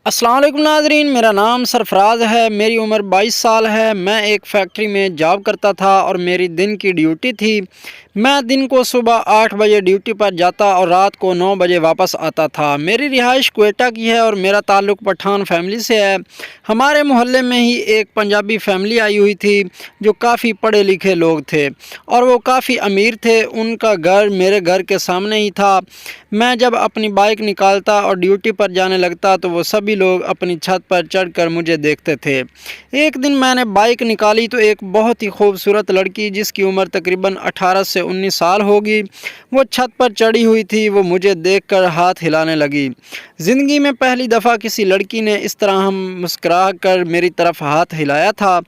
السلام علیکم ناظرین، میرا نام سرفراز ہے، میری عمر 22 سال ہے۔ میں ایک فیکٹری میں جاب کرتا تھا اور میری دن کی ڈیوٹی تھی۔ میں دن کو صبح 8 بجے ڈیوٹی پر جاتا اور رات کو 9 بجے واپس آتا تھا۔ میری رہائش کوئٹہ کی ہے اور میرا تعلق پٹھان فیملی سے ہے۔ ہمارے محلے میں ہی ایک پنجابی فیملی آئی ہوئی تھی جو کافی پڑھے لکھے لوگ تھے اور وہ کافی امیر تھے۔ ان کا گھر میرے گھر کے سامنے ہی تھا۔ میں جب اپنی بائک نکالتا اور ڈیوٹی پر جانے لگتا تو وہ سبھی لوگ اپنی چھت پر چڑھ کر مجھے دیکھتے تھے۔ ایک دن میں نے بائک نکالی تو ایک بہت ہی خوبصورت لڑکی جس کی عمر تقریباً 18 سے 19 سال ہوگی، وہ چھت پر چڑھی ہوئی تھی۔ وہ مجھے دیکھ کر ہاتھ ہلانے لگی۔ زندگی میں پہلی دفعہ کسی لڑکی نے اس طرح مسکرا کر میری طرف ہاتھ ہلایا تھا۔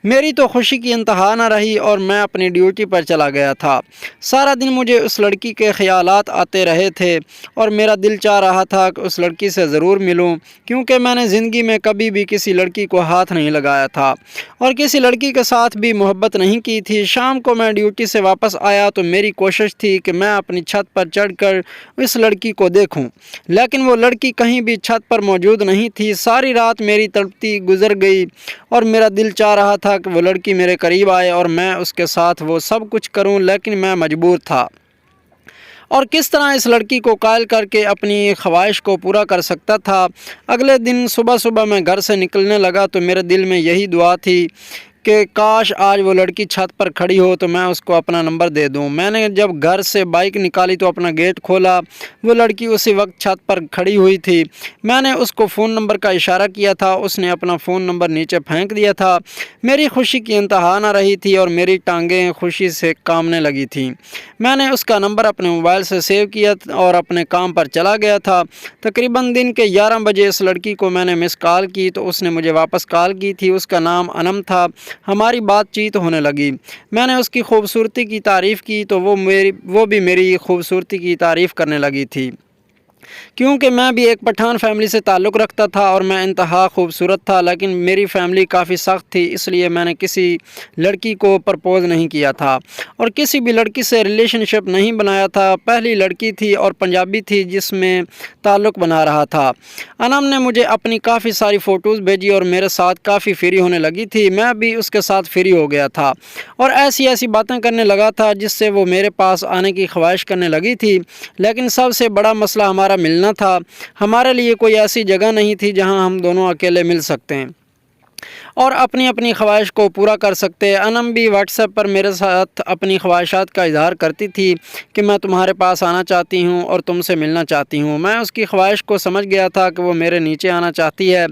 میری تو خوشی کی انتہا نہ رہی اور میں اپنی ڈیوٹی پر چلا گیا تھا۔ سارا دن مجھے اس لڑکی کے خیالات آتے رہے تھے اور میرا دل چاہ رہا تھا کہ اس لڑکی سے ضرور ملوں، کیونکہ میں نے زندگی میں کبھی بھی کسی لڑکی کو ہاتھ نہیں لگایا تھا اور کسی لڑکی کے ساتھ بھی محبت نہیں کی تھی۔ شام کو میں ڈیوٹی سے واپس آیا تو میری کوشش تھی کہ میں اپنی چھت پر چڑھ کر اس لڑکی کو دیکھوں، لیکن وہ لڑکی کہیں بھی چھت پر موجود نہیں تھی۔ ساری رات میری تڑپتی گزر گئی اور میرا دل چاہ رہا تھا کہ وہ لڑکی میرے قریب آئے اور میں اس کے ساتھ وہ سب کچھ کروں، لیکن میں مجبور تھا۔ اور کس طرح اس لڑکی کو قائل کر کے اپنی خواہش کو پورا کر سکتا تھا۔ اگلے دن صبح میں گھر سے نکلنے لگا تو میرے دل میں یہی دعا تھی کہ کاش آج وہ لڑکی چھت پر کھڑی ہو تو میں اس کو اپنا نمبر دے دوں۔ میں نے جب گھر سے بائک نکالی تو اپنا گیٹ کھولا، وہ لڑکی اسی وقت چھت پر کھڑی ہوئی تھی۔ میں نے اس کو فون نمبر کا اشارہ کیا تھا، اس نے اپنا فون نمبر نیچے پھینک دیا تھا۔ میری خوشی کی انتہا نہ رہی تھی اور میری ٹانگیں خوشی سے کامنے لگی تھیں۔ میں نے اس کا نمبر اپنے موبائل سے سیو کیا اور اپنے کام پر چلا گیا تھا۔ تقریباً دن کے 11 بجے اس لڑکی کو میں نے مس کال کی تو اس نے مجھے واپس کال کی تھی۔ اس کا نام انم تھا۔ ہماری بات چیت ہونے لگی۔ میں نے اس کی خوبصورتی کی تعریف کی تو وہ بھی میری خوبصورتی کی تعریف کرنے لگی تھی، کیونکہ میں بھی ایک پٹھان فیملی سے تعلق رکھتا تھا اور میں انتہا خوبصورت تھا، لیکن میری فیملی کافی سخت تھی، اس لیے میں نے کسی لڑکی کو پرپوز نہیں کیا تھا اور کسی بھی لڑکی سے ریلیشن شپ نہیں بنایا تھا۔ پہلی لڑکی تھی اور پنجابی تھی جس میں تعلق بنا رہا تھا۔ انم نے مجھے اپنی کافی ساری فوٹوز بھیجی اور میرے ساتھ کافی فری ہونے لگی تھی۔ میں بھی اس کے ساتھ فری ہو گیا تھا اور ایسی باتیں کرنے لگا تھا جس سے وہ میرے پاس آنے کی خواہش کرنے لگی تھی، لیکن سب سے بڑا مسئلہ ہمارا ملنا تھا۔ ہمارے لیے کوئی ایسی جگہ نہیں تھی جہاں ہم دونوں اکیلے مل سکتے ہیں اور اپنی خواہش کو پورا کر سکتے۔ انم بھی واٹس ایپ پر میرے ساتھ اپنی خواہشات کا اظہار کرتی تھی کہ میں تمہارے پاس آنا چاہتی ہوں اور تم سے ملنا چاہتی ہوں۔ میں اس کی خواہش کو سمجھ گیا تھا کہ وہ میرے نیچے آنا چاہتی ہے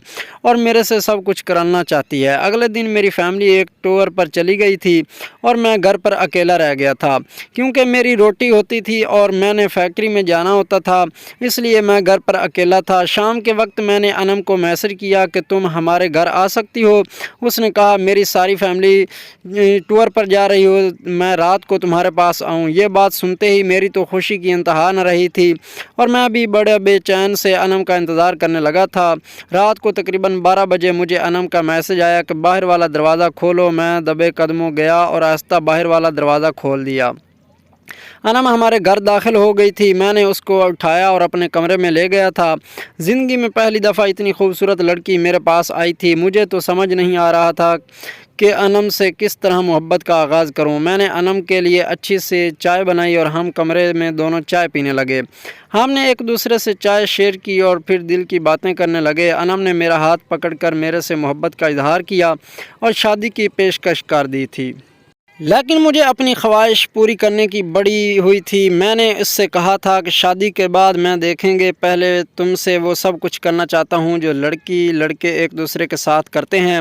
اور میرے سے سب کچھ کرانا چاہتی ہے۔ اگلے دن میری فیملی ایک ٹور پر چلی گئی تھی اور میں گھر پر اکیلا رہ گیا تھا، کیونکہ میری روٹی ہوتی تھی اور میں نے فیکٹری میں جانا ہوتا تھا، اس لیے میں گھر پر اکیلا تھا۔ شام کے وقت میں نے انم کو میسج کیا کہ تم ہمارے گھر آ سکتی ہو۔ اس نے کہا میری ساری فیملی ٹور پر جا رہی ہو، میں رات کو تمہارے پاس آؤں۔ یہ بات سنتے ہی میری تو خوشی کی انتہا نہ رہی تھی اور میں بھی بڑے بے چین سے انم کا انتظار کرنے لگا تھا۔ رات کو تقریباً 12 بجے مجھے انم کا میسج آیا کہ باہر والا دروازہ کھولو۔ میں دبے قدموں گیا اور آہستہ باہر والا دروازہ کھول دیا۔ انم ہمارے گھر داخل ہو گئی تھی۔ میں نے اس کو اٹھایا اور اپنے کمرے میں لے گیا تھا۔ زندگی میں پہلی دفعہ اتنی خوبصورت لڑکی میرے پاس آئی تھی۔ مجھے تو سمجھ نہیں آ رہا تھا کہ انم سے کس طرح محبت کا آغاز کروں۔ میں نے انم کے لیے اچھی سے چائے بنائی اور ہم کمرے میں دونوں چائے پینے لگے۔ ہم نے ایک دوسرے سے چائے شیئر کی اور پھر دل کی باتیں کرنے لگے۔ انم نے میرا ہاتھ پکڑ کر میرے سے محبت کا اظہار کیا اور شادی کی پیشکش کر دی تھی، لیکن مجھے اپنی خواہش پوری کرنے کی بڑی ہوئی تھی۔ میں نے اس سے کہا تھا کہ شادی کے بعد میں دیکھیں گے، پہلے تم سے وہ سب کچھ کرنا چاہتا ہوں جو لڑکی لڑکے ایک دوسرے کے ساتھ کرتے ہیں۔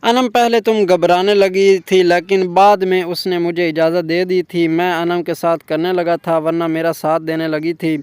انم پہلے تم گھبرانے لگی تھی لیکن بعد میں اس نے مجھے اجازت دے دی تھی۔ میں انم کے ساتھ کرنے لگا تھا ورنہ میرا ساتھ دینے لگی تھی۔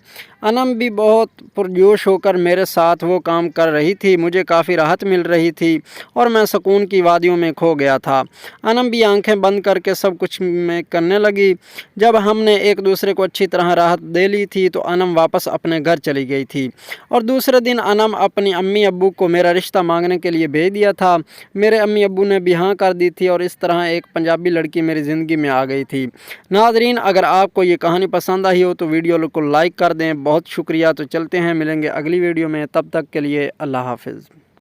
انم بھی بہت پرجوش ہو کر میرے ساتھ وہ کام کر رہی تھی۔ مجھے کافی راحت مل رہی تھی اور میں سکون کی وادیوں میں کھو گیا تھا۔ انم بھی آنکھیں بند کر کے سب کچھ میں کرنے لگی۔ جب ہم نے ایک دوسرے کو اچھی طرح راحت دے لی تھی تو انم واپس اپنے گھر چلی گئی تھی اور دوسرے دن انم اپنی امی ابو کو میرا رشتہ مانگنے کے لیے بھیج دیا تھا۔ میرے امی ابو نے بھی ہاں کر دی تھی اور اس طرح ایک پنجابی لڑکی میری زندگی میں آ گئی تھی۔ ناظرین، اگر آپ کو یہ کہانی پسند آئی ہو تو ویڈیو کو لائک کر دیں۔ بہت شکریہ۔ تو چلتے ہیں، ملیں گے اگلی ویڈیو میں، تب تک کے لیے اللہ حافظ۔